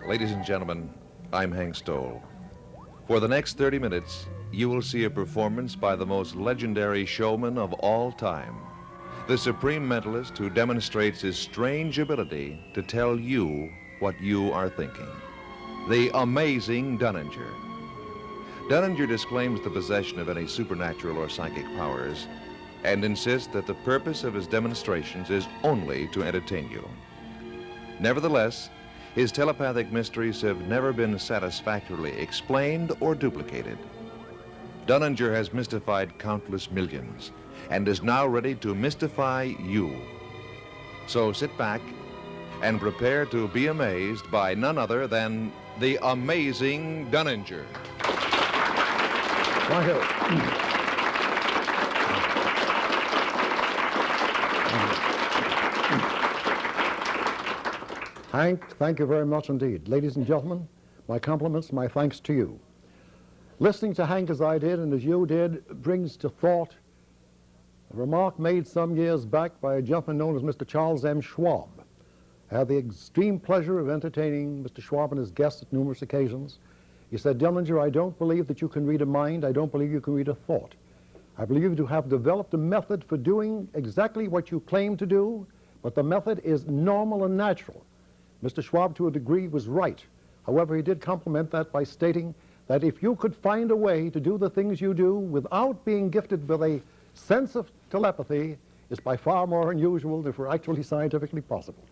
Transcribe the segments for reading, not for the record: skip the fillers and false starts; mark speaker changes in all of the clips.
Speaker 1: Ladies and gentlemen, I'm Hank STOHL. For the next 30 minutes, you will see a performance by the most legendary showman of all time, the supreme mentalist who demonstrates his strange ability to tell you what you are thinking. The amazing Dunninger. Dunninger disclaims the possession of any supernatural or psychic powers and insists that the purpose of his demonstrations is only to entertain you. Nevertheless, his telepathic mysteries have never been satisfactorily explained or duplicated. Dunninger has mystified countless millions and is now ready to mystify you. So sit back and prepare to be amazed by none other than the amazing Dunninger.
Speaker 2: Right here. Hank, thank you very much indeed. Ladies and gentlemen, my compliments, my thanks to you. Listening to Hank as I did and as you did brings to thought a remark made some years back by a gentleman known as Mr. Charles M. Schwab. I had the extreme pleasure of entertaining Mr. Schwab and his guests at numerous occasions. He said, Dunninger, I don't believe that you can read a mind. I don't believe you can read a thought. I believe you have developed a method for doing exactly what you claim to do, but the method is normal and natural. Mr. Schwab, to a degree, was right. However, he did compliment that by stating that if you could find a way to do the things you do without being gifted with a sense of telepathy, it's by far more unusual than for actually scientifically possible.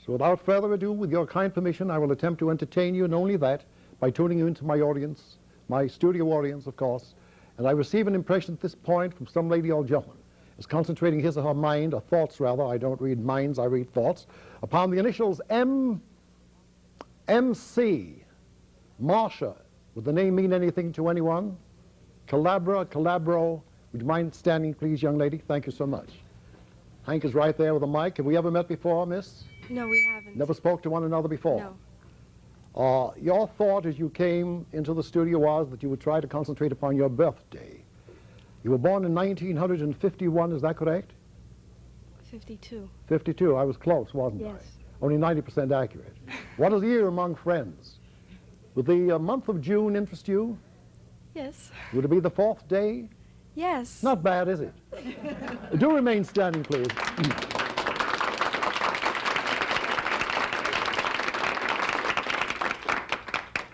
Speaker 2: So without further ado, with your kind permission, I will attempt to entertain you, and only that, by tuning you into my audience, my studio audience, of course. And I receive an impression at this point from some lady or gentleman is concentrating his or her mind, or thoughts rather, I don't read minds, I read thoughts, upon the initials MC, Marsha. Would the name mean anything to anyone? Calabra, Calabro. Would you mind standing, please, young lady? Thank you so much. Hank is right there with a mic. Have we ever met before, miss?
Speaker 3: No, we haven't.
Speaker 2: Never spoke to one another before?
Speaker 3: No.
Speaker 2: Your thought as you came into the studio was that you would try to concentrate upon your birthday. You were born in 1951, is that correct?
Speaker 3: 52.
Speaker 2: 52, I was close, wasn't I?
Speaker 3: Yes.
Speaker 2: Only 90% accurate. What is the year among friends? Would the month of June interest you?
Speaker 3: Yes.
Speaker 2: Would it be the 4th day?
Speaker 3: Yes.
Speaker 2: Not bad, is it? Do remain standing, please.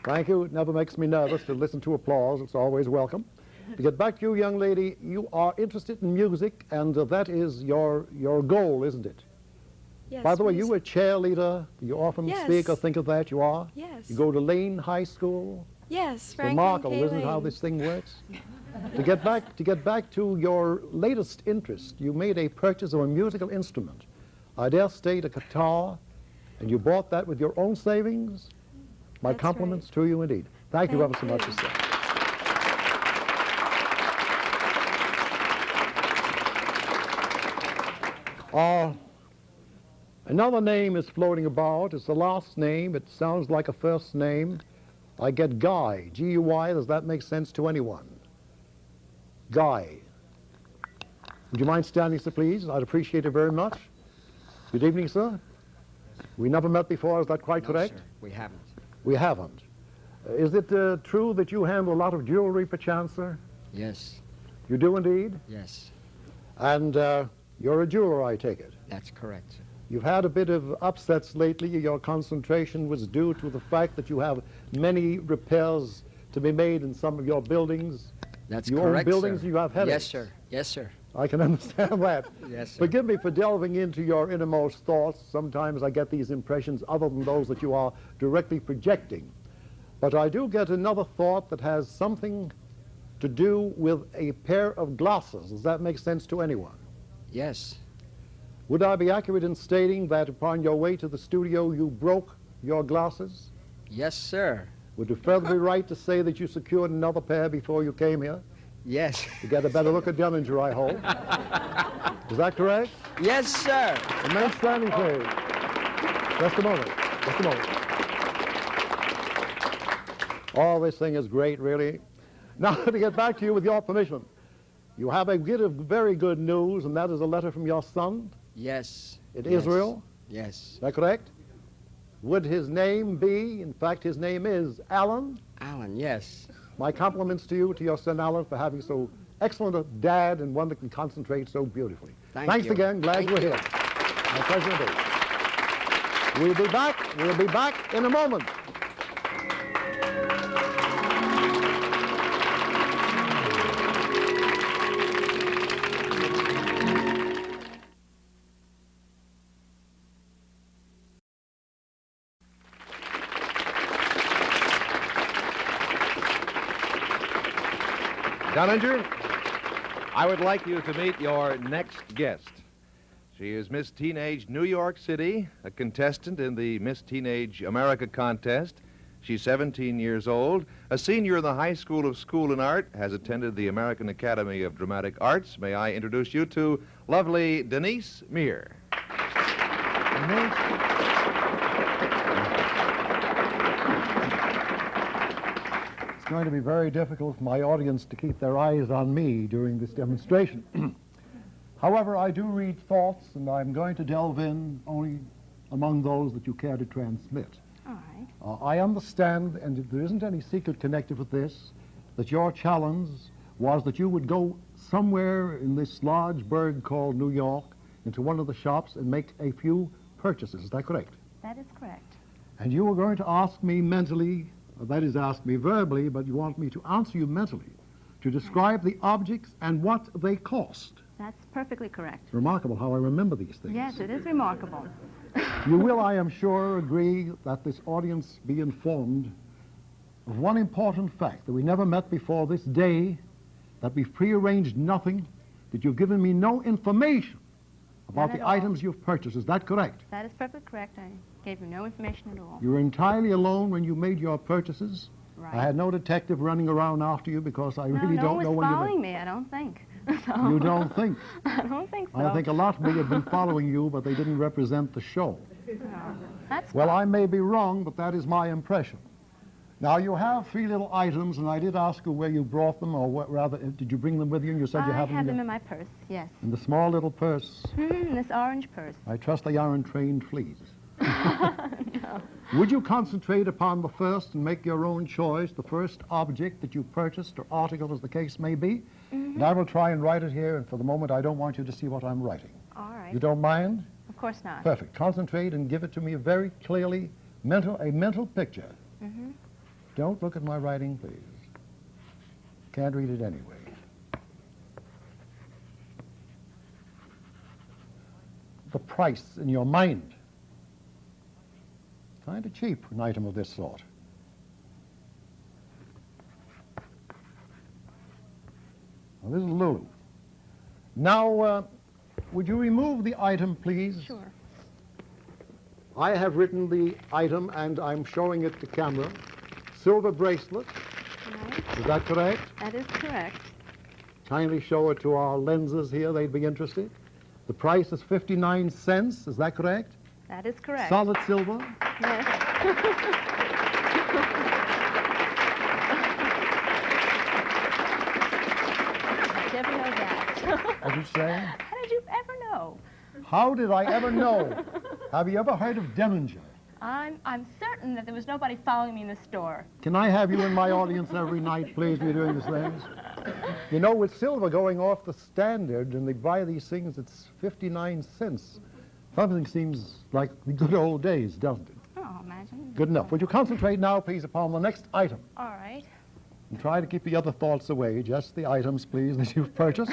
Speaker 2: Thank you. It never makes me nervous to listen to applause. It's always welcome. To get back to you, young lady, you are interested in music, and that is your goal, isn't it?
Speaker 3: Yes.
Speaker 2: By the way, you were a cheerleader. You often speak or think of that. You are?
Speaker 3: Yes.
Speaker 2: You go to Lane High School?
Speaker 3: Yes,
Speaker 2: It's remarkable, isn't it, how this thing works? To get back to your latest interest, you made a purchase of a musical instrument. I dare state a guitar, and you bought that with your own savings? My
Speaker 3: That's
Speaker 2: compliments to you indeed. Thank you ever so much,
Speaker 3: you.
Speaker 2: sir. Another name is floating about. It's the last name. It sounds like a first name. I get Guy, G-U-Y. Does that make sense to anyone? Guy. Would you mind standing, sir, please? I'd appreciate it very much. Good evening, sir. We never met before. Is that quite correct?
Speaker 4: No, sir. We haven't.
Speaker 2: We haven't. Is it true that you handle a lot of jewelry, perchance, sir?
Speaker 4: Yes.
Speaker 2: You do indeed?
Speaker 4: Yes.
Speaker 2: And you're a jeweler, I take it?
Speaker 4: That's correct, sir.
Speaker 2: You've had a bit of upsets lately. Your concentration was due to the fact that you have many repairs to be made in some of your buildings.
Speaker 4: That's
Speaker 2: you
Speaker 4: correct,
Speaker 2: own buildings,
Speaker 4: sir.
Speaker 2: you have headaches.
Speaker 4: Yes, sir. Yes, sir.
Speaker 2: I can understand that.
Speaker 4: Yes, sir.
Speaker 2: Forgive me for delving into your innermost thoughts. Sometimes I get these impressions other than those that you are directly projecting. But I do get another thought that has something to do with a pair of glasses. Does that make sense to anyone?
Speaker 4: Yes.
Speaker 2: Would I be accurate in stating that upon your way to the studio you broke your glasses?
Speaker 4: Yes, sir.
Speaker 2: Would it further be right to say that you secured another pair before you came here?
Speaker 4: Yes.
Speaker 2: To get a better look at Dunninger, I hope. Is that correct?
Speaker 4: Yes, sir.
Speaker 2: Remain standing, please. Just a moment. Just a moment. Oh, this thing is great, really. Now, to get back to you with your permission, you have a bit of very good news, and that is a letter from your son?
Speaker 4: Yes.
Speaker 2: In
Speaker 4: Yes.
Speaker 2: Israel?
Speaker 4: Yes.
Speaker 2: Is that correct? Would his name be, in fact, his name is Alan?
Speaker 4: Alan, yes.
Speaker 2: My compliments to you, to your son Alan, for having so excellent a dad and one that can concentrate so beautifully. Thanks
Speaker 4: you.
Speaker 2: again. Glad
Speaker 4: Thank
Speaker 2: you're
Speaker 4: you.
Speaker 2: here. My pleasure indeed. We'll be back. We'll be back in a moment.
Speaker 1: Dunninger, I would like you to meet your next guest. She is Miss Teenage New York City, a contestant in the Miss Teenage America contest. She's 17 years old, a senior in the High School of School and Art, has attended the American Academy of Dramatic Arts. May I introduce you to lovely Denise Meir.
Speaker 2: It's going to be very difficult for my audience to keep their eyes on me during this demonstration. However, I do read thoughts, and I'm going to delve in only among those that you care to transmit.
Speaker 3: All right.
Speaker 2: I understand, and there isn't any secret connected with this, that your challenge was that you would go somewhere in this large burg called New York into one of the shops and make a few purchases. Is that correct?
Speaker 3: That is correct.
Speaker 2: And you were going to ask me mentally, or that is, ask me verbally, but you want me to answer you mentally, to describe the objects and what they cost.
Speaker 3: That's perfectly correct.
Speaker 2: Remarkable how I remember these things.
Speaker 3: Yes, it is remarkable.
Speaker 2: You will, I am sure, agree that this audience be informed of one important fact, that we never met before this day, that we've prearranged nothing, that you've given me no information about
Speaker 3: None
Speaker 2: the
Speaker 3: at all.
Speaker 2: items you've purchased. Is that correct?
Speaker 3: That is perfectly correct. I gave you no information at all.
Speaker 2: You were entirely alone when you made your purchases.
Speaker 3: Right.
Speaker 2: I had no detective running around after you because I really
Speaker 3: no
Speaker 2: don't
Speaker 3: one
Speaker 2: know
Speaker 3: was
Speaker 2: when
Speaker 3: following me, I don't think. So-
Speaker 2: You don't think?
Speaker 3: I don't think so.
Speaker 2: I think a lot may have been following you, but they didn't represent the show.
Speaker 3: No. That's
Speaker 2: Well,
Speaker 3: fine.
Speaker 2: I may be wrong, but that is my impression. Now, you have three little items, and I did ask you where you brought them, or what, rather, did you bring them with you, and you said you
Speaker 3: I
Speaker 2: have
Speaker 3: have
Speaker 2: them
Speaker 3: them in my purse, yes.
Speaker 2: in the small little purse.
Speaker 3: This orange purse.
Speaker 2: I trust they aren't trained fleas.
Speaker 3: No.
Speaker 2: Would you concentrate upon the first and make your own choice, the first object that you purchased, or article as the case may be? And I will try and write it here, and for the moment I don't want you to see what I'm writing.
Speaker 3: All right.
Speaker 2: You don't mind?
Speaker 3: Of course not.
Speaker 2: Perfect. Concentrate and give it to me very clearly, a mental picture. Don't look at my writing, please. Can't read it anyway. The price in your mind. Kind of cheap, an item of this sort. Well, this is Lulu. Now, would you remove the item, please?
Speaker 3: Sure.
Speaker 2: I have written the item, and I'm showing it to camera. Silver bracelet.
Speaker 3: Right.
Speaker 2: Is that correct?
Speaker 3: That is correct.
Speaker 2: Kindly show it to our lenses here. They'd be interested. The price is 59 cents. Is that correct?
Speaker 3: That is correct.
Speaker 2: Solid silver.
Speaker 3: Yes. How'd you ever know that?
Speaker 2: What did you say?
Speaker 3: How did you ever know?
Speaker 2: How did I ever know? Have you ever heard of Dunninger?
Speaker 3: I'm certain that there was nobody following me in the store.
Speaker 2: Can I have you in my audience every night, please? We're doing these things. You know, with silver going off the standard, and they buy these things, it's 59 cents. Something seems like the good old days, doesn't it?
Speaker 3: Oh, imagine.
Speaker 2: Good enough. Would you concentrate now, please, upon the next item?
Speaker 3: All right.
Speaker 2: And try to keep the other thoughts away. Just the items, please, that you've purchased.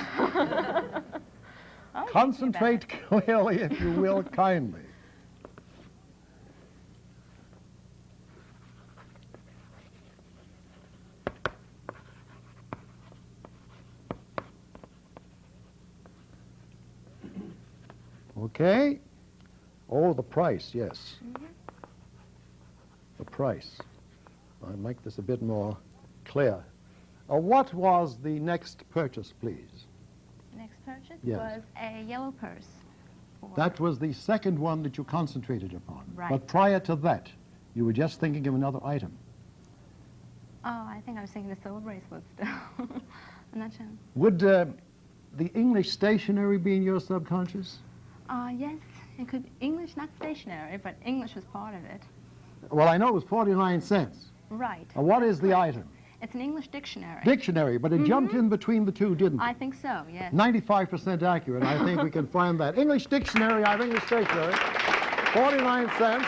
Speaker 3: Oh,
Speaker 2: Concentrate clearly, if you will, kindly. Okay. Oh, the price, yes. The price. I'll make this a bit more clear. What was the next purchase, please?
Speaker 3: Next purchase
Speaker 2: Yes.
Speaker 3: was a yellow purse. for-
Speaker 2: That was the second one that you concentrated upon.
Speaker 3: Right.
Speaker 2: But prior to that, you were just thinking of another item.
Speaker 3: Oh, I think I was thinking the silver bracelet still. I'm not sure.
Speaker 2: Would the English stationery be in your subconscious?
Speaker 3: Yes, it could English, not stationary, but English was part of it.
Speaker 2: Well, I know it was 49 cents.
Speaker 3: Right.
Speaker 2: Now, what is the item?
Speaker 3: It's an English dictionary.
Speaker 2: Dictionary, but it jumped in between the two, didn't it?
Speaker 3: I think so, yes.
Speaker 2: 95% accurate. I think we can find that. English dictionary, I think it's dictionary. 49 cents.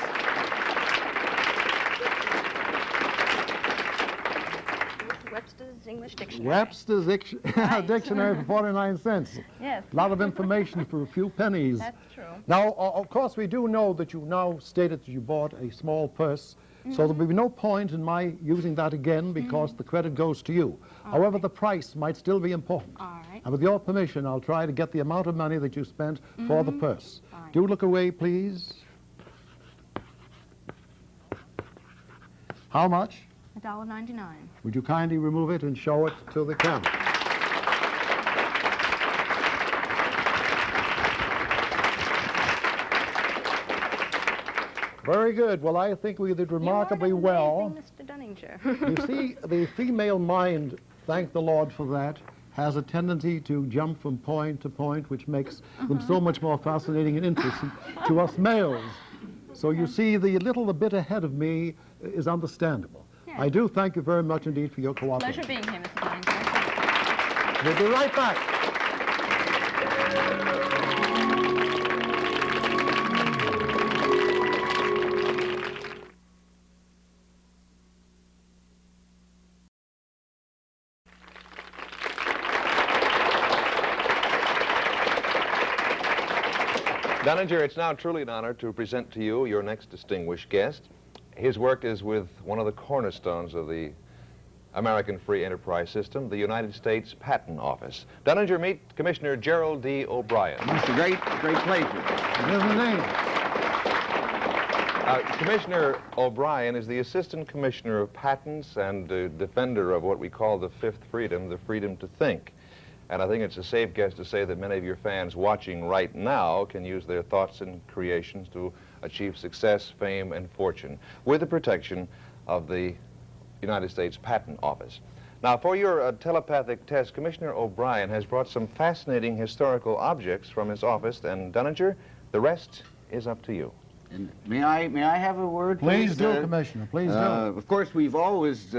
Speaker 3: Webster's English Dictionary.
Speaker 2: Webster's dictionary for 49 cents.
Speaker 3: Yes.
Speaker 2: A lot of information for a few pennies.
Speaker 3: That's true.
Speaker 2: Now, of course, we do know that you now stated that you bought a small purse, so there will be no point in my using that again because the credit goes to you. However, the price might still be important.
Speaker 3: All right.
Speaker 2: And with your permission, I'll try to get the amount of money that you spent for the purse.
Speaker 3: Fine.
Speaker 2: Do look away, please. How much?
Speaker 3: $1.99.
Speaker 2: Would you kindly remove it and show it to the camera? Very good. Well, I think we did remarkably well.
Speaker 3: Mr. Dunninger.
Speaker 2: You see, the female mind, thank the Lord for that, has a tendency to jump from point to point, which makes them so much more fascinating and interesting to us males. So you see, the bit ahead of me is understandable.
Speaker 3: Yes.
Speaker 2: I do thank you very much indeed for your cooperation.
Speaker 3: Pleasure being here, Mr. Dunninger.
Speaker 2: We'll be right back.
Speaker 1: Dunninger, it's now truly an honor to present to you your next distinguished guest. His work is with one of the cornerstones of the American free enterprise system, the United States Patent Office. Dunninger, meet Commissioner Gerald D. O'Brien.
Speaker 5: It's a great pleasure.
Speaker 2: Here's the name.
Speaker 1: Commissioner O'Brien is the Assistant Commissioner of Patents and defender of what we call the fifth freedom, the freedom to think. And I think it's a safe guess to say that many of your fans watching right now can use their thoughts and creations to achieve success, fame, and fortune with the protection of the United States Patent Office. Now, for your telepathic test, Commissioner O'Brien has brought some fascinating historical objects from his office, and Dunninger, the rest is up to you.
Speaker 5: And may I have a word?
Speaker 2: Please do, Commissioner. Please do.
Speaker 5: Of course, we've always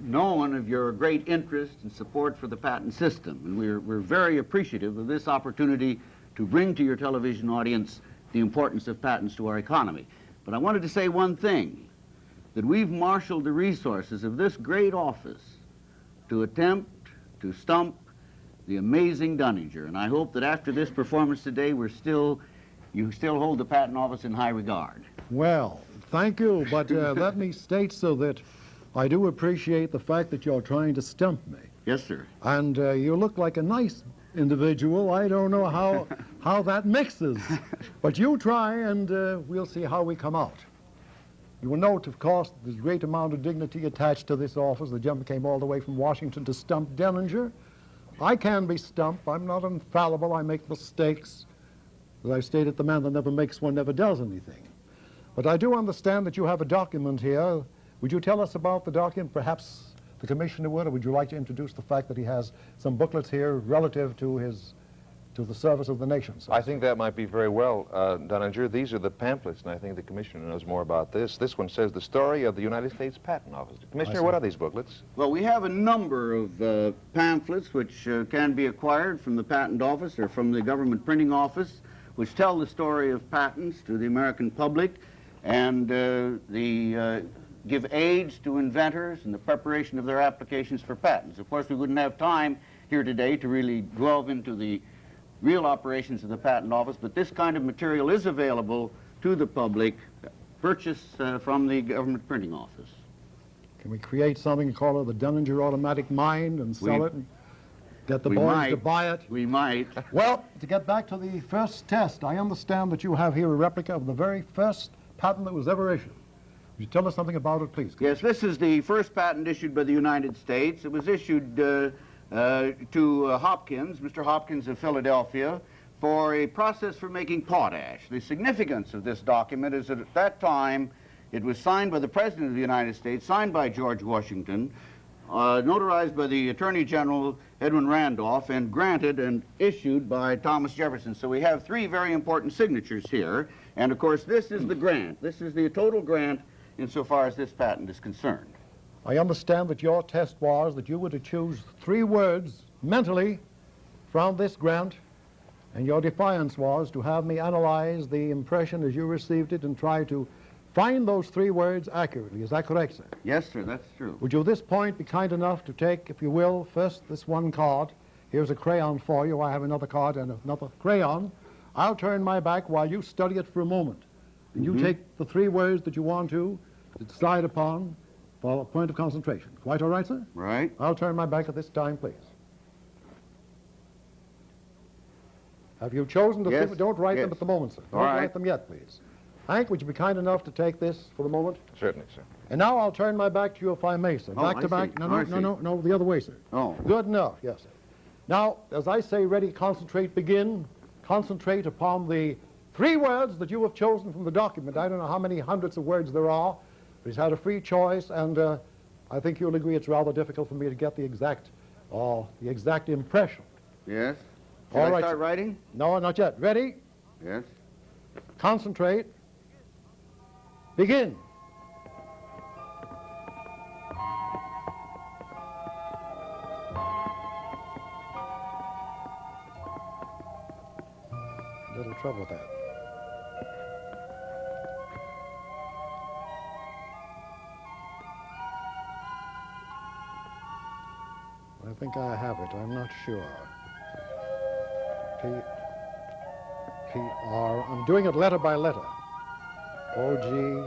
Speaker 5: known of your great interest and support for the patent system, and we're very appreciative of this opportunity to bring to your television audience the importance of patents to our economy. But I wanted to say one thing, that we've marshaled the resources of this great office to attempt to stump the amazing Dunninger, and I hope that after this performance today, you still hold the Patent Office in high regard.
Speaker 2: Well, thank you, but let me state so that I do appreciate the fact that you're trying to stump me.
Speaker 5: Yes, sir.
Speaker 2: And you look like a nice individual. I don't know how that mixes. But you try, and we'll see how we come out. You will note, of course, there's a great amount of dignity attached to this office. The gentleman came all the way from Washington to stump Dunninger. I can be stumped. I'm not infallible. I make mistakes. As I stated, the man that never makes one never does anything. But I do understand that you have a document here. Would you tell us about the document? Perhaps the Commissioner would, or would you like to introduce the fact that he has some booklets here relative to the service of the nation? So
Speaker 1: I think that might be very well, Dunninger. These are the pamphlets, and I think the Commissioner knows more about this. This one says the story of the United States Patent Office. Commissioner, what are these booklets?
Speaker 5: Well, we have a number of pamphlets which can be acquired from the Patent Office or from the Government Printing Office, which tell the story of patents to the American public and give aids to inventors in the preparation of their applications for patents. Of course, we wouldn't have time here today to really delve into the real operations of the Patent Office, but this kind of material is available to the public, purchased from the Government Printing Office.
Speaker 2: can we create something and call it the Dunninger Automatic Mind and sell it and get the boys to buy it?
Speaker 5: We might.
Speaker 2: Well, to get back to the first test, I understand that you have here a replica of the very first patent that was ever issued. Would you tell us something about it, please?
Speaker 5: Yes, this is the first patent issued by the United States. It was issued to Hopkins, Mr. Hopkins of Philadelphia, for a process for making potash. The significance of this document is that at that time it was signed by the President of the United States, signed by George Washington, notarized by the Attorney General Edwin Randolph, and granted and issued by Thomas Jefferson. So we have three very important signatures here. And of course, this is the grant. This is the total grant insofar as this patent is concerned.
Speaker 2: I understand that your test was that you were to choose 3 words mentally from this grant, and your defiance was to have me analyze the impression as you received it and try to find those 3 words accurately. Is that correct, sir?
Speaker 5: Yes, sir, that's true.
Speaker 2: Would you at this point be kind enough to take, if you will, first this one card. Here's a crayon for you. I have another card and another crayon. I'll turn my back while you study it for a moment. And you take the 3 words that you want to decide upon for a point of concentration. Quite all right, sir?
Speaker 5: Right.
Speaker 2: I'll turn my back at this time, please. Have you chosen the
Speaker 5: Yes.
Speaker 2: Don't write them
Speaker 5: Yes.
Speaker 2: at the moment, sir. Don't
Speaker 5: All right.
Speaker 2: write them yet, please. Hank, would you be kind enough to take this for the moment?
Speaker 1: Certainly, sir.
Speaker 2: And now I'll turn my back to you if I may, sir.
Speaker 5: Oh,
Speaker 2: Back
Speaker 5: I
Speaker 2: to back.
Speaker 5: see.
Speaker 2: No,
Speaker 5: I
Speaker 2: no,
Speaker 5: see.
Speaker 2: no, no, no, the other way, sir.
Speaker 5: Oh.
Speaker 2: Good enough, yes, sir. Now, as I say, ready, concentrate, begin. Concentrate upon the 3 words that you have chosen from the document. I don't know how many hundreds of words there are, but he's had a free choice, and I think you'll agree it's rather difficult for me to get the exact impression.
Speaker 5: Yes. Should
Speaker 2: All
Speaker 5: I
Speaker 2: right,
Speaker 5: start
Speaker 2: sir.
Speaker 5: writing?
Speaker 2: No, not yet. Ready?
Speaker 5: Yes.
Speaker 2: Concentrate. Begin. A little trouble with that. I think I have it. I'm not sure. P-R. I'm doing it letter by letter. O-G-R.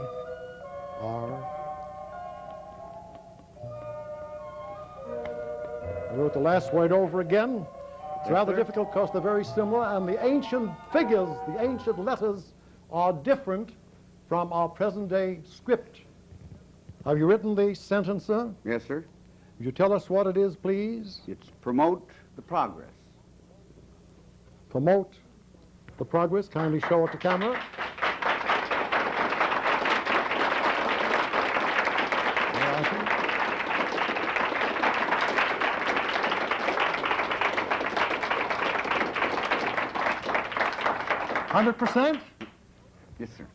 Speaker 2: I wrote the last word over again. It's rather
Speaker 5: sir.
Speaker 2: difficult because they're very similar, and the ancient figures, the ancient letters are different from our present-day script. Have you written the sentence, sir?
Speaker 5: Yes, sir.
Speaker 2: Would you tell us what it is, please?
Speaker 5: It's promote the progress.
Speaker 2: Promote the progress. Kindly show it to camera. Yeah, I think. 100%?
Speaker 5: Yes, sir.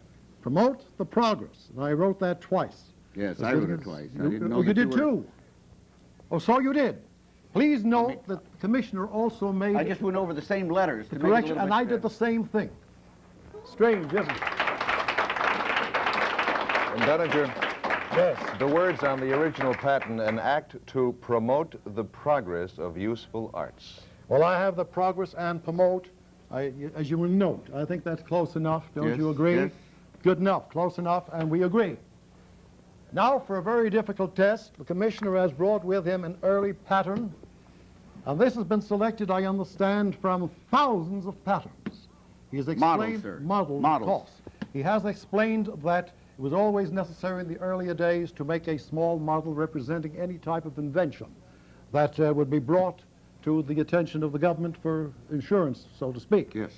Speaker 2: Promote the progress. And I wrote that twice.
Speaker 5: Yes, I wrote it twice. I didn't know
Speaker 2: Oh, you
Speaker 5: that
Speaker 2: did
Speaker 5: were-
Speaker 2: too? Oh, so you did. Please note that the commissioner also made
Speaker 5: I just went over the same letters
Speaker 2: the
Speaker 5: to make it a
Speaker 2: correction,
Speaker 5: little
Speaker 2: and
Speaker 5: bit
Speaker 2: I did the same thing. Strange, isn't it?
Speaker 1: And Dunninger,
Speaker 2: Yes.
Speaker 1: the words on the original patent, an act to promote the progress of useful arts.
Speaker 2: Well, I have the progress and promote, as you will note. I think that's close enough, don't
Speaker 5: Yes,
Speaker 2: you agree?
Speaker 5: yes.
Speaker 2: Good enough, close enough, and we agree. Now, for a very difficult test, the commissioner has brought with him an early pattern, and this has been selected, I understand, from thousands of patterns. He has explained
Speaker 5: Models, sir.
Speaker 2: models,
Speaker 5: Models.
Speaker 2: of course. He has explained that it was always necessary in the earlier days to make a small model representing any type of invention that would be brought to the attention of the government for insurance, so to speak.
Speaker 5: Yes.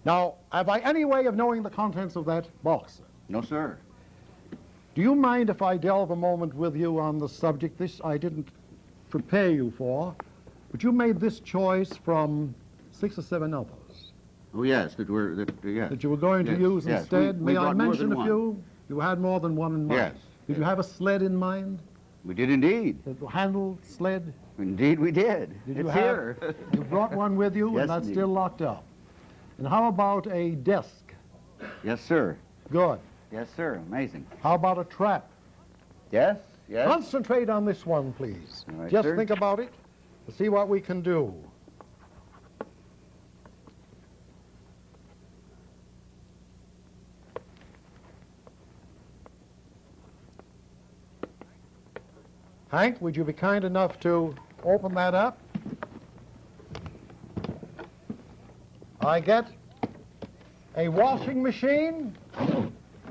Speaker 2: Now, have I any way of knowing the contents of that box?
Speaker 5: No, sir.
Speaker 2: Do you mind if I delve a moment with you on the subject? This I didn't prepare you for, but you made this choice from 6 or 7 others
Speaker 5: Oh, yes, yes.
Speaker 2: that you were going to
Speaker 5: Yes,
Speaker 2: use
Speaker 5: yes.
Speaker 2: instead.
Speaker 5: We
Speaker 2: May I
Speaker 5: brought more
Speaker 2: mention
Speaker 5: than
Speaker 2: a
Speaker 5: one.
Speaker 2: few? You had more than one in mind.
Speaker 5: Yes,
Speaker 2: Did you have a sled in mind?
Speaker 5: We did indeed.
Speaker 2: The handle sled?
Speaker 5: Indeed we did.
Speaker 2: Did you
Speaker 5: It's
Speaker 2: have?
Speaker 5: here.
Speaker 2: You brought one with you,
Speaker 5: Yes,
Speaker 2: and that's
Speaker 5: indeed.
Speaker 2: still locked up. And how about a desk?
Speaker 5: Yes, sir.
Speaker 2: Good.
Speaker 5: Yes, sir. Amazing.
Speaker 2: How about a trap?
Speaker 5: Yes, yes.
Speaker 2: Concentrate on this one, please.
Speaker 5: All right,
Speaker 2: Just
Speaker 5: sir.
Speaker 2: think about it and see what we can do. Hank, would you be kind enough to open that up? I get a washing machine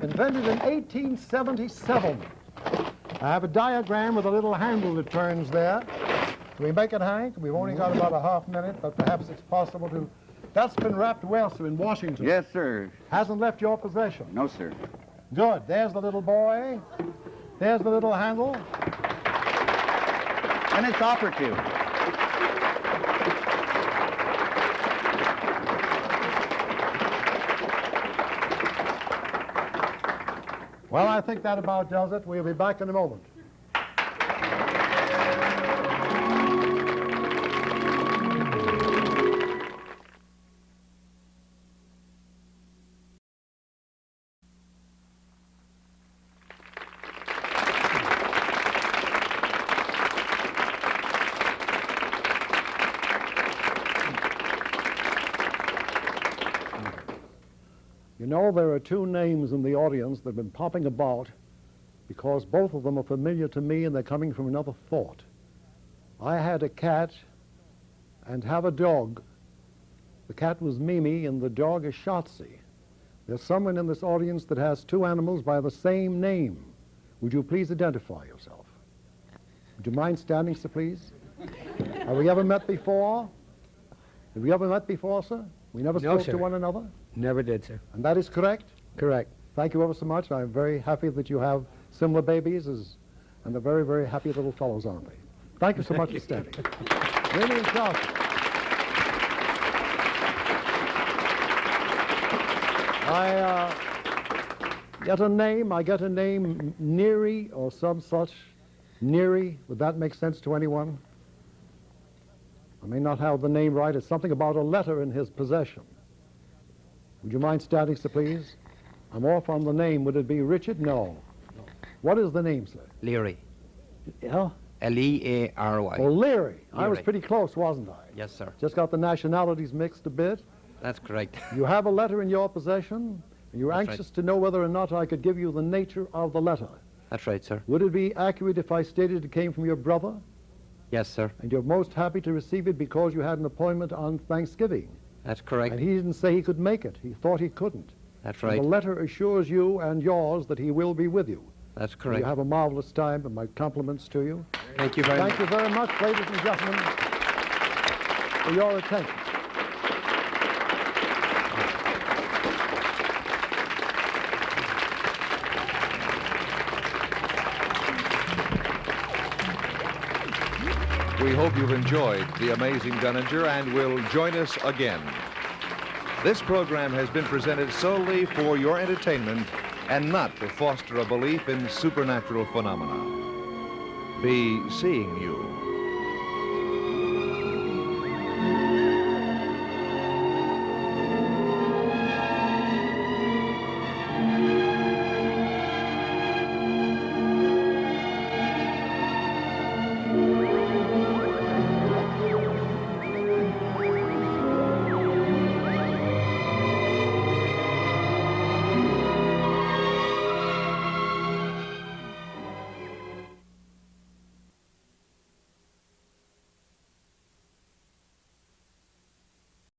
Speaker 2: invented in 1877. I have a diagram with a little handle that turns there. Can we make it, Hank? We've only got about a half minute, but perhaps it's possible to... That's been wrapped well, sir, in Washington.
Speaker 5: Yes, sir.
Speaker 2: Hasn't left your possession.
Speaker 5: No, sir.
Speaker 2: Good. There's the little boy. There's the little handle.
Speaker 5: And it's operative.
Speaker 2: Well, I think that about does it. We'll be back in a moment. You know, there are two names in the audience that have been popping about because both of them are familiar to me and they're coming from another thought. I had a cat and have a dog. The cat was Mimi and the dog is Shotzi. There's someone in this audience that has two animals by the same name. Would you please identify yourself? Would you mind standing, sir, please? Have we ever met before? Have we ever met before, sir? We never
Speaker 4: No,
Speaker 2: spoke
Speaker 4: sir.
Speaker 2: to one another?
Speaker 4: Never did, sir.
Speaker 2: And that is correct?
Speaker 4: Correct.
Speaker 2: Thank you ever so much. I'm very happy that you have similar babies, and they're very, very happy little fellows, aren't they? Thank you so much for standing. Mimi and Shotzi. I get a name, Neary or some such. Neary, would that make sense to anyone? I may not have the name right. It's something about a letter in his possession. Would you mind standing, sir, please? I'm off on the name. Would it be Richard? No. What is the name, sir?
Speaker 6: Leary.
Speaker 2: Yeah?
Speaker 6: L-E-A-R-Y.
Speaker 2: Oh, Leary. I was
Speaker 6: Leary.
Speaker 2: pretty close, wasn't I?
Speaker 6: Yes, sir.
Speaker 2: Just got the nationalities mixed a bit.
Speaker 6: That's correct.
Speaker 2: You have a letter in your possession, and you're
Speaker 6: That's
Speaker 2: anxious to know whether or not I could give you the nature of the letter.
Speaker 6: That's right, sir.
Speaker 2: Would it be accurate if I stated it came from your brother,
Speaker 6: Yes, sir.
Speaker 2: and you're most happy to receive it because you had an appointment on Thanksgiving?
Speaker 6: That's correct.
Speaker 2: And he didn't say he could make it. He thought he couldn't.
Speaker 6: That's
Speaker 2: And
Speaker 6: right.
Speaker 2: the letter assures you and yours that he will be with you.
Speaker 6: That's
Speaker 2: You
Speaker 6: correct.
Speaker 2: have a marvelous time, and my compliments to you.
Speaker 6: Thank you very much.
Speaker 2: Thank you very much, ladies and gentlemen, for your attention.
Speaker 1: We hope you've enjoyed The Amazing Dunninger and will join us again. This program has been presented solely for your entertainment and not to foster a belief in supernatural phenomena. Be seeing you.